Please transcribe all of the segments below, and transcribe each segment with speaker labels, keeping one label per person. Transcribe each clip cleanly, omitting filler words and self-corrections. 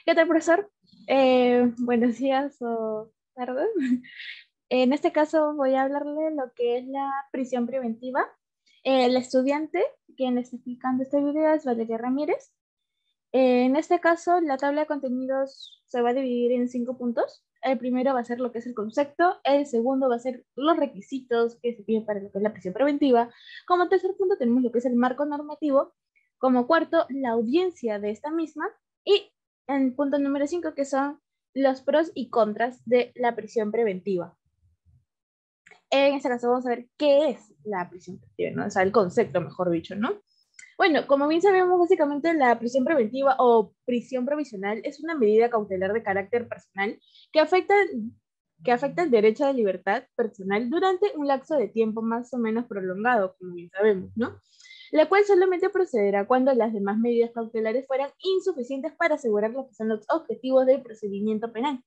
Speaker 1: ¿Qué tal, profesor? Buenos días o tardes. En este caso voy a hablarle de lo que es la prisión preventiva. El estudiante quien está explicando este video es Valeria Ramírez. En este caso, la tabla de contenidos se va a dividir en 5 puntos. El primero va a ser lo que es el concepto, el segundo va a ser los requisitos que se piden para lo que es la prisión preventiva. Como tercer punto tenemos lo que es el marco normativo. Como cuarto, la audiencia de esta misma. Y en punto número 5, que son los pros y contras de la prisión preventiva. En este caso vamos a ver qué es la prisión preventiva, ¿no? O sea, el concepto, mejor dicho, ¿no? Bueno, como bien sabemos, básicamente la prisión preventiva o prisión provisional es una medida cautelar de carácter personal que afecta, que afecta el derecho de libertad personal durante un lapso de tiempo más o menos prolongado, como bien sabemos, ¿no? La cual solamente procederá cuando las demás medidas cautelares fueran insuficientes para asegurar lo que son los objetivos del procedimiento penal.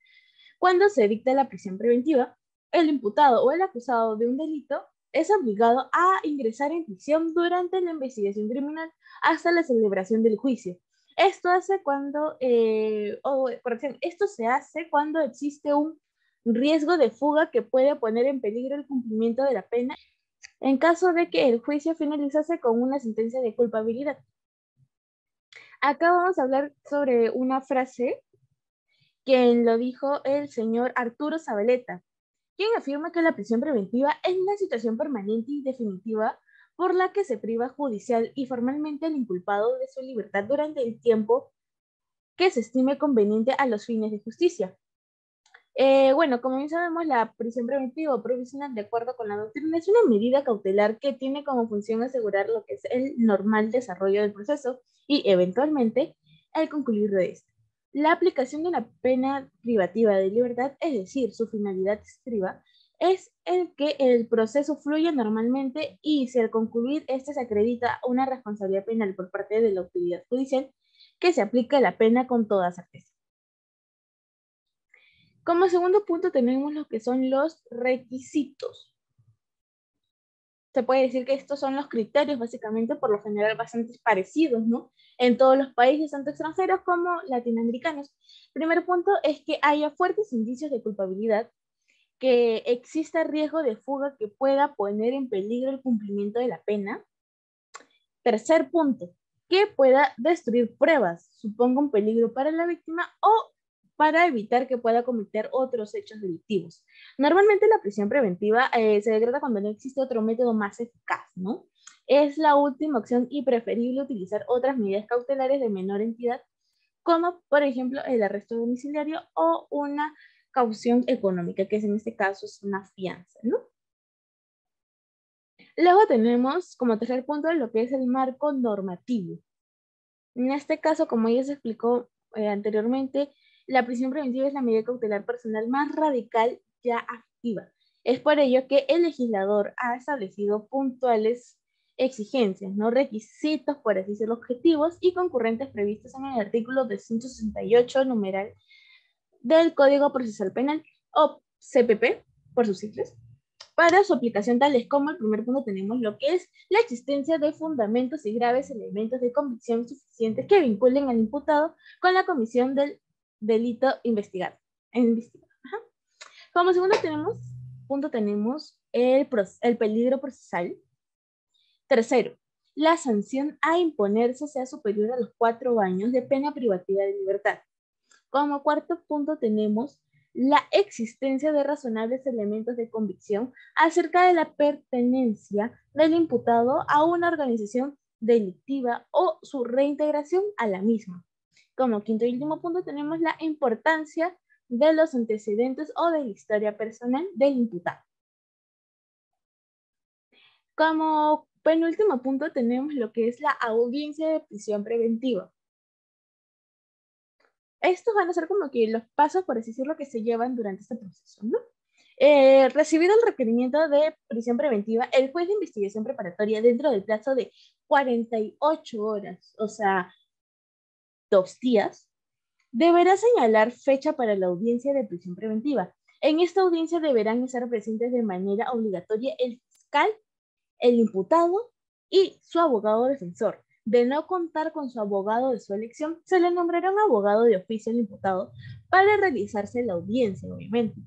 Speaker 1: Cuando se dicta la prisión preventiva, el imputado o el acusado de un delito es obligado a ingresar en prisión durante la investigación criminal hasta la celebración del juicio. Esto hace cuando, corrección, esto se hace cuando existe un riesgo de fuga que puede poner en peligro el cumplimiento de la pena en caso de que el juicio finalizase con una sentencia de culpabilidad. Acá vamos a hablar sobre una frase que lo dijo el señor Arturo Zabaleta, quien afirma que la prisión preventiva es una situación permanente y definitiva por la que se priva judicial y formalmente al inculpado de su libertad durante el tiempo que se estime conveniente a los fines de justicia. Bueno, como bien sabemos, la prisión preventiva o provisional, de acuerdo con la doctrina, es una medida cautelar que tiene como función asegurar lo que es el normal desarrollo del proceso y, eventualmente, el concluir de este. La aplicación de una pena privativa de libertad, es decir, su finalidad estriba, es el que el proceso fluya normalmente y si al concluir este se acredita una responsabilidad penal por parte de la autoridad judicial, que se aplica la pena con toda certeza. Como segundo punto tenemos lo que son los requisitos. Se puede decir que estos son los criterios, básicamente, por lo general bastante parecidos, ¿no? En todos los países, tanto extranjeros como latinoamericanos. Primer punto es que haya fuertes indicios de culpabilidad, que exista riesgo de fuga que pueda poner en peligro el cumplimiento de la pena. Tercer punto, que pueda destruir pruebas, suponga un peligro para la víctima o para evitar que pueda cometer otros hechos delictivos. Normalmente la prisión preventiva se decreta cuando no existe otro método más eficaz, ¿no? Es la última opción y preferible utilizar otras medidas cautelares de menor entidad, como por ejemplo el arresto domiciliario o una caución económica, que en este caso es una fianza, ¿no? Luego tenemos como tercer punto lo que es el marco normativo. En este caso, como ya se explicó anteriormente, la prisión preventiva es la medida cautelar personal más radical ya activa. Es por ello que el legislador ha establecido puntuales exigencias, no requisitos, por así decirlo, objetivos y concurrentes previstos en el artículo 268 numeral del Código Procesal Penal, o CPP, por sus siglas. Para su aplicación, tales como el primer punto, tenemos lo que es la existencia de fundamentos y graves elementos de convicción suficientes que vinculen al imputado con la comisión del delito investigado. Ajá. Como segundo punto tenemos el peligro procesal. Tercero, la sanción a imponerse sea superior a los 4 años de pena privativa de libertad. Como cuarto punto tenemos la existencia de razonables elementos de convicción acerca de la pertenencia del imputado a una organización delictiva o su reintegración a la misma. Como quinto y último punto tenemos la importancia de los antecedentes o de la historia personal del imputado. Como penúltimo punto tenemos lo que es la audiencia de prisión preventiva. Estos van a ser como que los pasos, por así decirlo, que se llevan durante este proceso, ¿no? Recibido el requerimiento de prisión preventiva, el juez de investigación preparatoria, dentro del plazo de 48 horas, o sea, 2 días, deberá señalar fecha para la audiencia de prisión preventiva. En esta audiencia deberán estar presentes de manera obligatoria el fiscal, el imputado y su abogado defensor. de no contar con su abogado de su elección, se le nombrará un abogado de oficio al imputado para realizarse la audiencia, obviamente.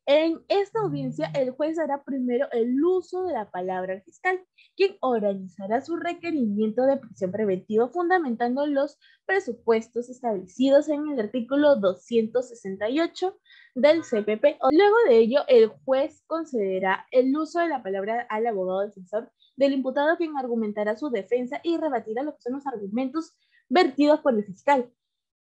Speaker 1: En esta audiencia, el juez hará primero el uso de la palabra al fiscal, quien oralizará su requerimiento de prisión preventiva fundamentando los presupuestos establecidos en el artículo 268 del CPP. Luego de ello, el juez concederá el uso de la palabra al abogado defensor del imputado, quien argumentará su defensa y rebatirá lo que son los argumentos vertidos por el fiscal.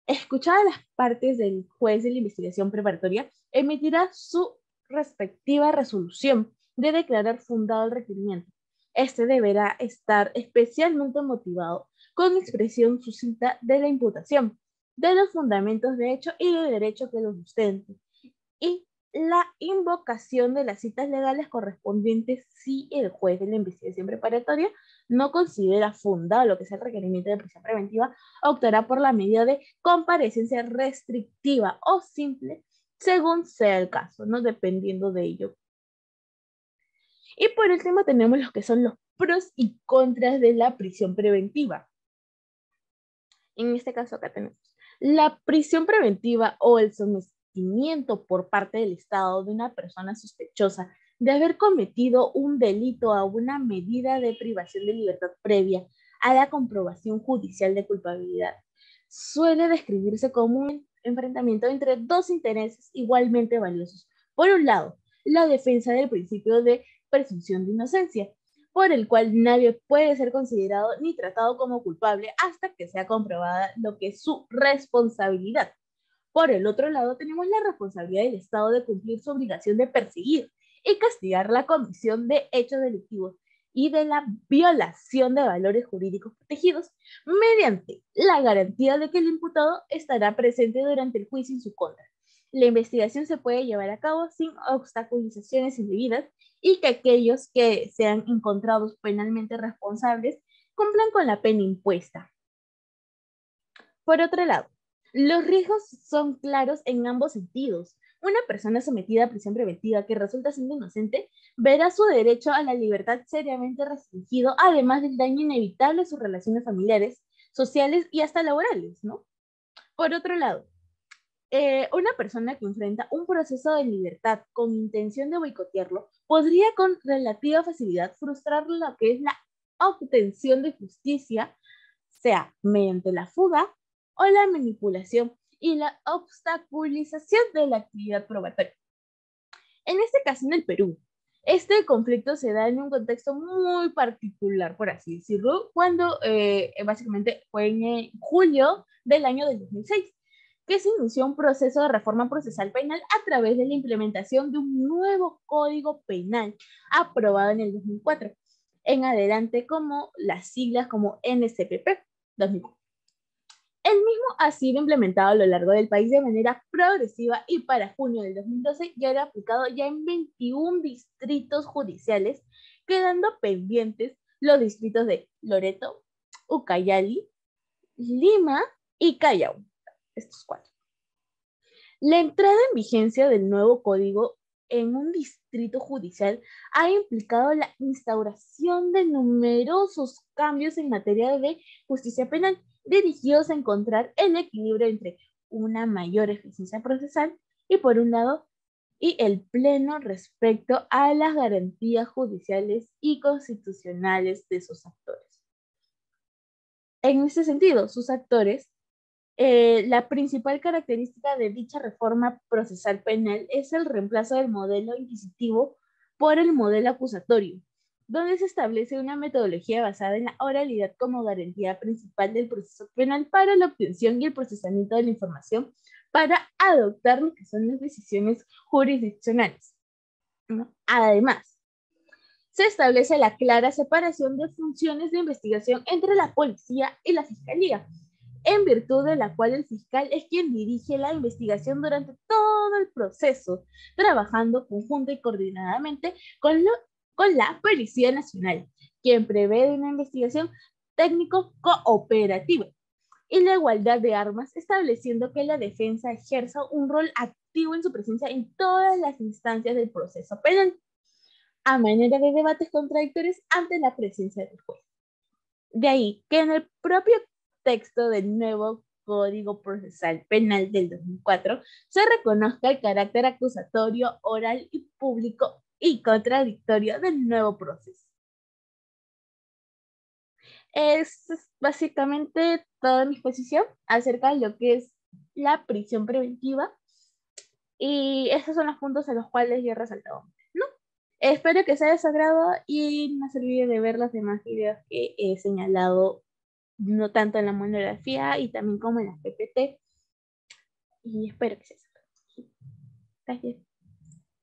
Speaker 1: Escuchadas las partes del juez de la investigación preparatoria, emitirá su respectiva resolución de declarar fundado el requerimiento. Este deberá estar especialmente motivado con expresión sucinta de la imputación, de los fundamentos de hecho y de derecho que los sustenten, y la invocación de las citas legales correspondientes si el juez de la investigación preparatoria no considera fundado lo que es el requerimiento de prisión preventiva, optará por la medida de comparecencia restrictiva o simple, según sea el caso, ¿no? Dependiendo de ello. Y por último tenemos los que son los pros y contras de la prisión preventiva. En este caso acá tenemos la prisión preventiva o el sometimiento por parte del Estado de una persona sospechosa de haber cometido un delito a una medida de privación de libertad previa a la comprobación judicial de culpabilidad. Suele describirse como un enfrentamiento entre dos intereses igualmente valiosos. Por un lado, la defensa del principio de presunción de inocencia, por el cual nadie puede ser considerado ni tratado como culpable hasta que sea comprobada lo que es su responsabilidad. Por el otro lado, tenemos la responsabilidad del Estado de cumplir su obligación de perseguir y castigar la comisión de hechos delictivos y de la violación de valores jurídicos protegidos mediante la garantía de que el imputado estará presente durante el juicio en su contra. La investigación se puede llevar a cabo sin obstaculizaciones indebidas y que aquellos que sean encontrados penalmente responsables cumplan con la pena impuesta. Por otro lado, los riesgos son claros en ambos sentidos. Una persona sometida a prisión preventiva que resulta siendo inocente verá su derecho a la libertad seriamente restringido, además del daño inevitable a sus relaciones familiares, sociales y hasta laborales, ¿no? Por otro lado, una persona que enfrenta un proceso de libertad con intención de boicotearlo podría con relativa facilidad frustrar lo que es la obtención de justicia, sea mediante la fuga o la manipulación y la obstaculización de la actividad probatoria. En este caso, en el Perú, este conflicto se da en un contexto muy particular, por así decirlo, cuando básicamente fue en julio del año del 2006, que se inició un proceso de reforma procesal penal a través de la implementación de un nuevo código penal aprobado en el 2004, en adelante como las siglas como NCPP 2004. El mismo ha sido implementado a lo largo del país de manera progresiva y para junio del 2012 ya era aplicado ya en 21 distritos judiciales, quedando pendientes los distritos de Loreto, Ucayali, Lima y Callao. Estos cuatro. La entrada en vigencia del nuevo código en un distrito judicial ha implicado la instauración de numerosos cambios en materia de justicia penal dirigidos a encontrar el equilibrio entre una mayor eficiencia procesal y por un lado y el pleno respecto a las garantías judiciales y constitucionales de sus actores. En ese sentido, sus actores, la principal característica de dicha reforma procesal penal es el reemplazo del modelo inquisitivo por el modelo acusatorio, donde se establece una metodología basada en la oralidad como garantía principal del proceso penal para la obtención y el procesamiento de la información para adoptar lo que son las decisiones jurisdiccionales, ¿no? Además, se establece la clara separación de funciones de investigación entre la policía y la fiscalía, en virtud de la cual el fiscal es quien dirige la investigación durante todo el proceso, trabajando conjunta y coordinadamente con la Policía Nacional, quien prevé una investigación técnico-cooperativa, y la igualdad de armas, estableciendo que la defensa ejerza un rol activo en su presencia en todas las instancias del proceso penal, a manera de debates contradictorios ante la presencia del juez. De ahí que en el propio texto del nuevo Código Procesal Penal del 2004 se reconozca el carácter acusatorio, oral y público y contradictorio del nuevo proceso. Es básicamente toda mi exposición acerca de lo que es la prisión preventiva y esos son los puntos en los cuales yo he resaltado, ¿no? Espero que sea de su agrado y no se olvide de ver los demás videos que he señalado, no tanto en la monografía y también como en la PPT, y espero que sea de su agrado. Gracias.